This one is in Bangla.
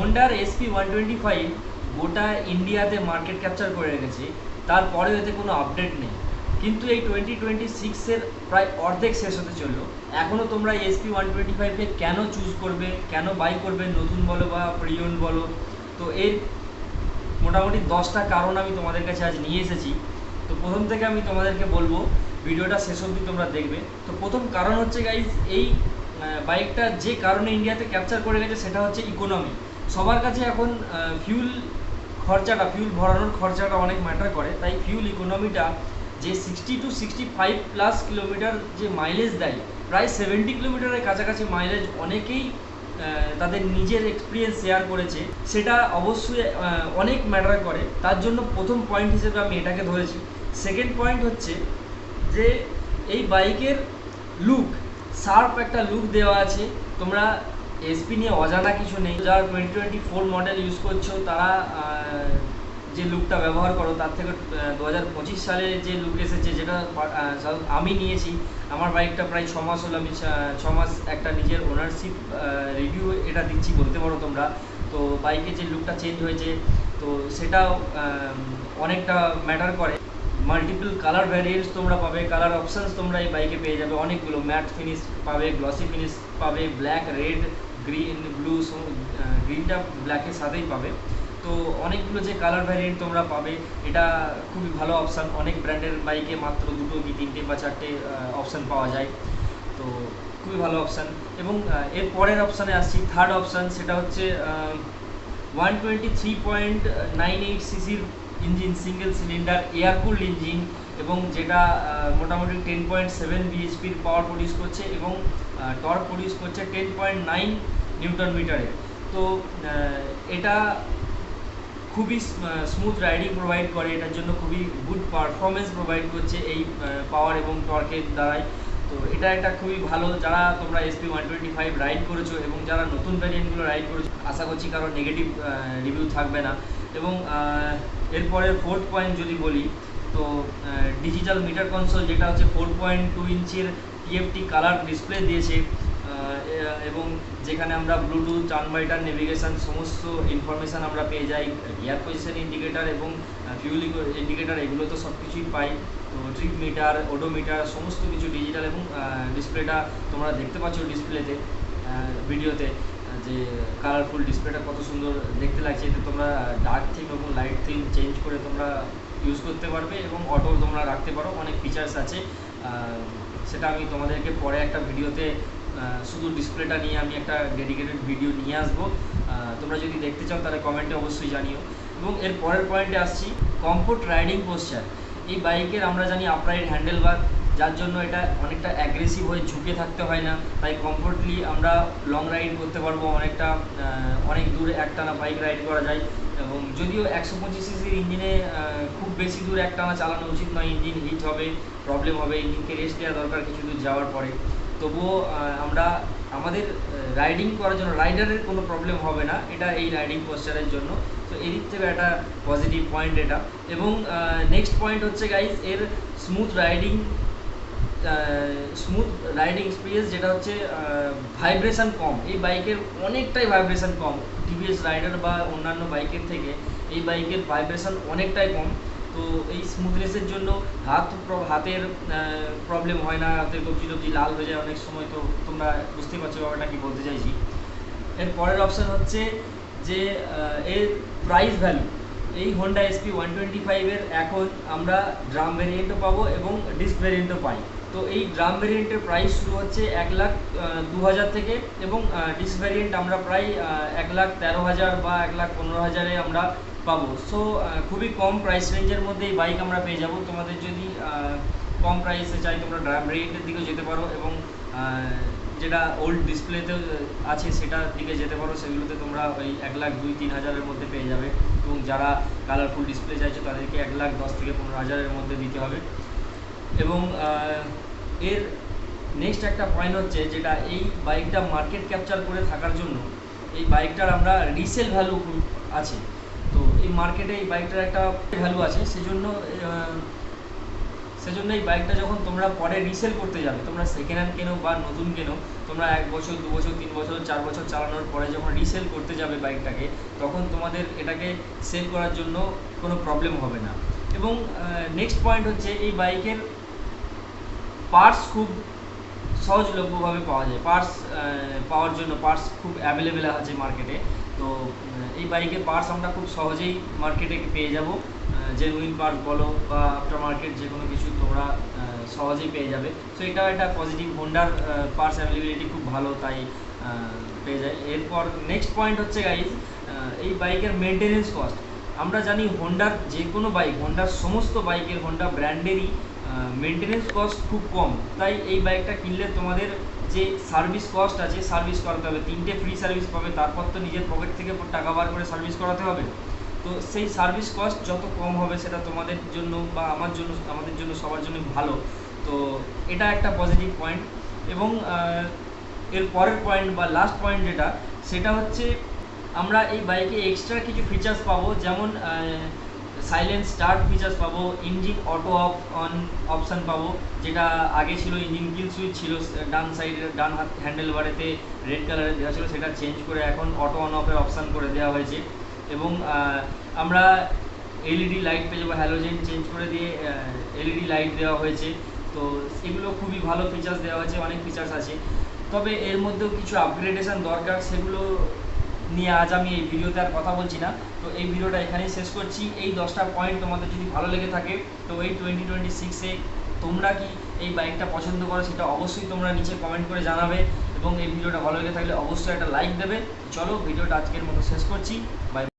হোন্ডার SP125 গোটা ইন্ডিয়াতে মার্কেট ক্যাপচার করে রেখেছে, তারপরেও এতে কোনো আপডেট নেই। কিন্তু এই 2026-এর প্রায় অর্ধেক শেষ হতে চললো, এখনও তোমরা SP125কে কেন চুজ করবে, কেন বাই করবে, নতুন বলো বা প্রিওন বলো। তো এর মোটামুটি 10টা কারণ আমি তোমাদের কাছে আজ নিয়ে এসেছি। তো প্রথম থেকে আমি তোমাদেরকে বলবো ভিডিওটা শেষ অবধি তোমরা দেখবে। তো প্রথম কারণ হচ্ছে গাইজ, এই বাইকটা যে কারণে ইন্ডিয়াতে ক্যাপচার করে গেছে সেটা হচ্ছে ইকোনমি। সবার কাছে এখন ফিউল ভরানোর খরচাটা অনেক ম্যাটার করে, তাই ফিউল ইকোনমিটা যে 60 to 65 প্লাস কিলোমিটার যে মাইলেজ দেয়, প্রায় 70 কিলোমিটারের কাছাকাছি মাইলেজ অনেকেই তাদের নিজের এক্সপিরিয়েন্স শেয়ার করেছে, সেটা অবশ্যই অনেক ম্যাটার করে। তার জন্য প্রথম পয়েন্ট হিসেবে আমি এটাকে ধরেছি। সেকেন্ড পয়েন্ট হচ্ছে যে এই বাইকের লুক, শার্প একটা লুক দেওয়া আছে। তোমরা এসপি নিয়ে অজানা কিছু নেই, যারা 2024 মডেল ইউজ করছো তারা যে লুকটা ব্যবহার করো তার থেকে 2025 সালে যে লুক এসেছে, যেটা আমি নিয়েছি। আমার বাইকটা প্রায় 6 মাস হলো, আমি 6 মাস একটা নিজের ওনারশিপ রিভিউ এটা দিচ্ছি বলতে পারো তোমরা। তো বাইকের যে লুকটা চেঞ্জ হয়েছে, তো সেটাও অনেকটা ম্যাটার করে। মাল্টিপল কালার ভ্যারিয়েন্টস তোমরা পাবে, কালার অপশানস তোমরা এই বাইকে পেয়ে যাবে অনেকগুলো। ম্যাট ফিনিশ পাবে, গ্লসি ফিনিশ পাবে, ব্ল্যাক, রেড, গ্রিন, ব্লু, গ্রিনটা ব্ল্যাকের সাথেই পাবে। তো অনেকগুলো যে কালার ভ্যারিয়েন্ট তোমরা পাবে, এটা খুবই ভালো অপশান। অনেক ব্র্যান্ডের বাইকে মাত্র 2 কি 3 বা 4টে অপশান পাওয়া যায়, তো খুবই ভালো অপশান। এবং এর পরের অপশানে আসছি, থার্ড অপশান, সেটা হচ্ছে 123.98 সিসির engine, single cylinder air cooled engine, এবং যেটা মোটামুটি 10.7 বিএইচপির পাওয়ার প্রডিউস করছে এবং টর্ক প্রডিউস করছে 10.9 নিউটন মিটারে। তো এটা খুবই স্মুথ রাইডিং প্রোভাইড করে, এটার জন্য খুবই গুড পারফরমেন্স প্রোভাইড করছে এই পাওয়ার এবং টর্কের দ্বারাই। তো এটা একটা খুবই ভালো, যারা তোমরা SP125 রাইড করেছো এবং যারা নতুন ভ্যারিয়েন্টগুলো রাইড করেছো, আশা করছি কারণ নেগেটিভ রিভিউ থাকবে না। এবং এরপরে ফোর্থ পয়েন্ট যদি বলি, তো ডিজিটাল মিটার কনসোল, যেটা হচ্ছে 4.2 ইঞ্চির TFT কালার ডিসপ্লে দিয়েছে, এবং যেখানে আমরা Bluetooth, turn by turn navigation সমস্ত ইনফরমেশান আমরা পেয়ে যাই। গিয়ার পজিশন ইন্ডিকেটার এবং ফিউল ইন্ডিকেটার এগুলো তো সব কিছুই পাই। তো ট্রিপ মিটার, ওডোমিটার সমস্ত কিছু ডিজিটাল, এবং ডিসপ্লেটা তোমরা দেখতে পাচ্ছ ডিসপ্লেতে, ভিডিওতে, যে কালারফুল ডিসপ্লেটা কত সুন্দর দেখতে লাগছে। এতে তোমরা ডার্ক থিম এবং লাইট থিম চেঞ্জ করে তোমরা ইউজ করতে পারবে, এবং অটো তোমরা রাখতে পারো। অনেক ফিচার্স আছে, সেটা আমি তোমাদেরকে পরে একটা ভিডিওতে, শুধু ডিসপ্লেটা নিয়ে আমি একটা ডেডিকেটেড ভিডিও নিয়ে আসবো। তোমরা যদি দেখতে চাও তাহলে কমেন্টে অবশ্যই জানিও। এবং এর পরের পয়েন্টে আসছি, কমফোর্ট রাইডিং পোস্চার। এই বাইকের আমরা জানি আপরাইট হ্যান্ডেলবার, যার জন্য এটা অনেকটা অ্যাগ্রেসিভ হয়ে ঝুঁকে থাকতে হয় না, তাই কমফোর্টলি আমরা লং রাইড করতে পারবো। অনেক দূরে একটানা বাইক রাইড করা যায়। এবং যদিও 125 সিসির ইঞ্জিনে খুব বেশি দূর একটানা চালানো উচিত নয়, ইঞ্জিন হিট হবে, প্রবলেম হবে, ইঞ্জিনকে রেস্ট দেওয়া দরকার কিছু দূর যাওয়ার পরে। তবুও আমরা আমাদের রাইডিং করার জন্য রাইডারের কোনো প্রবলেম হবে না এটা, এই রাইডিং পোস্চারের জন্য। তো এদিক থেকে একটা পজিটিভ পয়েন্ট এটা। এবং নেক্সট পয়েন্ট হচ্ছে গাইজ, এর স্মুথ রাইডিং এক্সপিরিয়েন্স, যেটা হচ্ছে ভাইব্রেশন কম। এই বাইকের অনেকটাই ভাইব্রেশন কম, টিভিএস রাইডার বা অন্যান্য বাইকের থেকে এই বাইকের ভাইব্রেশন অনেকটাই কম। তো এই স্মুথনেসের জন্য হাতের প্রবলেম হয় না, হাতের কবজি লাল হয়ে যায় অনেক সময়। তো তোমরা বুঝতে পারছো ব্যাপারটা কি বলতে চাইছি। এর পরের অপশান হচ্ছে যে এর প্রাইস ভ্যালু। এই হোন্ডা SP125-এর এখন আমরা ড্রাম ভ্যারিয়েন্টও পাবো এবং ডিস্ক ভ্যারিয়েন্টও পাই। তো এই ড্রাম ভ্যারিয়েন্টের প্রাইস শুরু হচ্ছে 1,02,000 থেকে, এবং ডিস্ক ভ্যারিয়েন্ট আমরা প্রায় 1,13,000 বা 1,15,000-এ আমরা পাবো। সো খুবই কম প্রাইস রেঞ্জের মধ্যে এই বাইক আমরা পেয়ে যাব। তোমাদের যদি কম প্রাইসে চাই তোমরা ড্রাম ভ্যারিয়েন্টের দিকেও যেতে পারো, এবং যেটা ওল্ড ডিসপ্লেতে আছে সেটার দিকে যেতে পারো, সেগুলোতে তোমরা ওই 1,02,000-3,000-এর মধ্যে পেয়ে যাবে। এবং যারা কালারফুল ডিসপ্লে চাইছে তাদেরকে 1,10,000 থেকে 15,000-এর মধ্যে দিতে হবে। এবং এর নেক্সট একটা পয়েন্ট হচ্ছে, যেটা এই বাইকটা মার্কেট ক্যাপচার করে থাকার জন্য এই বাইকটার আমরা রিসেল ভ্যালু আছে। তো এই মার্কেটে এই বাইকটার একটা ভ্যালু আছে, সেজন্য সেজন্য এই বাইকটা যখন তোমরা পরে রিসেল করতে যাবে, তোমরা সেকেন্ড হ্যান্ড কেনো বা নতুন কেনো, তোমরা 1 বছর 2 বছর 3 বছর 4 বছর চালানোর পরে যখন রিসেল করতে যাবে বাইকটাকে, তখন তোমাদের এটাকে সেল করার জন্য কোনো প্রবলেম হবে না। এবং নেক্সট পয়েন্ট হচ্ছে এই বাইকের পার্টস খুব সহজলভ্যভাবে পাওয়া যায়। পাওয়ার জন্য পার্টস খুব অ্যাভেলেবেল আছে মার্কেটে। তো এই বাইকের পার্টস আমরা খুব সহজেই মার্কেটে পেয়ে যাব। জেনুইন পার্টস বলো বা আফটার মার্কেট যে কোনো কিছু তোমরা সহজেই পেয়ে যাবে। সো এটাও একটা পজিটিভ, হোন্ডার পার্টস অ্যাভেলেবিলিটি খুব ভালো, তাই পেয়ে যায়। এরপর নেক্সট পয়েন্ট হচ্ছে গাইজ, এই বাইকের মেনটেনেন্স কস্ট। আমরা জানি হোন্ডার যে কোনো বাইক, হোন্ডার সমস্ত বাইকের, হোন্ডা ব্র্যান্ডেরই মেনটেনেন্স কস্ট খুব কম। তাই এই বাইকটা কিনলে তোমাদের যে সার্ভিস কস্ট আছে, সার্ভিস করাতে হবে, 3টে ফ্রি সার্ভিস পাবে, তারপর তো নিজের পকেট থেকে টাকা বার করে সার্ভিস করাতে হবে। তো সেই সার্ভিস কস্ট যত কম হবে সেটা তোমাদের জন্য বা আমার জন্য, আমাদের জন্য, সবার জন্য ভালো। তো এটা একটা পজিটিভ পয়েন্ট। এবং এর পরের পয়েন্ট বা লাস্ট পয়েন্ট যেটা, সেটা হচ্ছে আমরা এই বাইকে এক্সট্রা কিছু ফিচার্স পাবো, যেমন সাইলেন্ট স্টার্ট ফিচার্স পাবো, engine auto off on option পাবো, যেটা আগে ছিল ইঞ্জিন কিল সুইচ ছিল ডান সাইডের, ডান হাত হ্যান্ডেল বারেতে রেড কালারের দেওয়া ছিল, সেটা চেঞ্জ করে এখন অটো অন অফের অপশান করে দেওয়া হয়েছে। এবং আমরা এলইডি লাইট পেয়ে যাবো, হ্যালোজেন চেঞ্জ করে দিয়ে এলইডি লাইট দেওয়া হয়েছে। তো এগুলো খুবই ভালো ফিচার্স দেওয়া হয়েছে, অনেক ফিচার্স আছে। তবে এর মধ্যেও কিছু আপগ্রেডেশন দরকার, সেগুলো নিয়ে আজ আমি এই ভিডিওতে আর কথা বলছি না। তো এই ভিডিওটা এখানেই শেষ করছি। এই 10টা পয়েন্ট তোমাদের যদি ভালো লেগে থাকে, তো এই 2026-এ তোমরা কি এই বাইকটা পছন্দ করো সেটা অবশ্যই তোমরা নিচে কমেন্ট করে জানাবে। এবং এই ভিডিওটা ভালো লেগে থাকলে অবশ্যই একটা লাইক দেবে। চলো ভিডিওটা আজকের মতো শেষ করছি। বাই।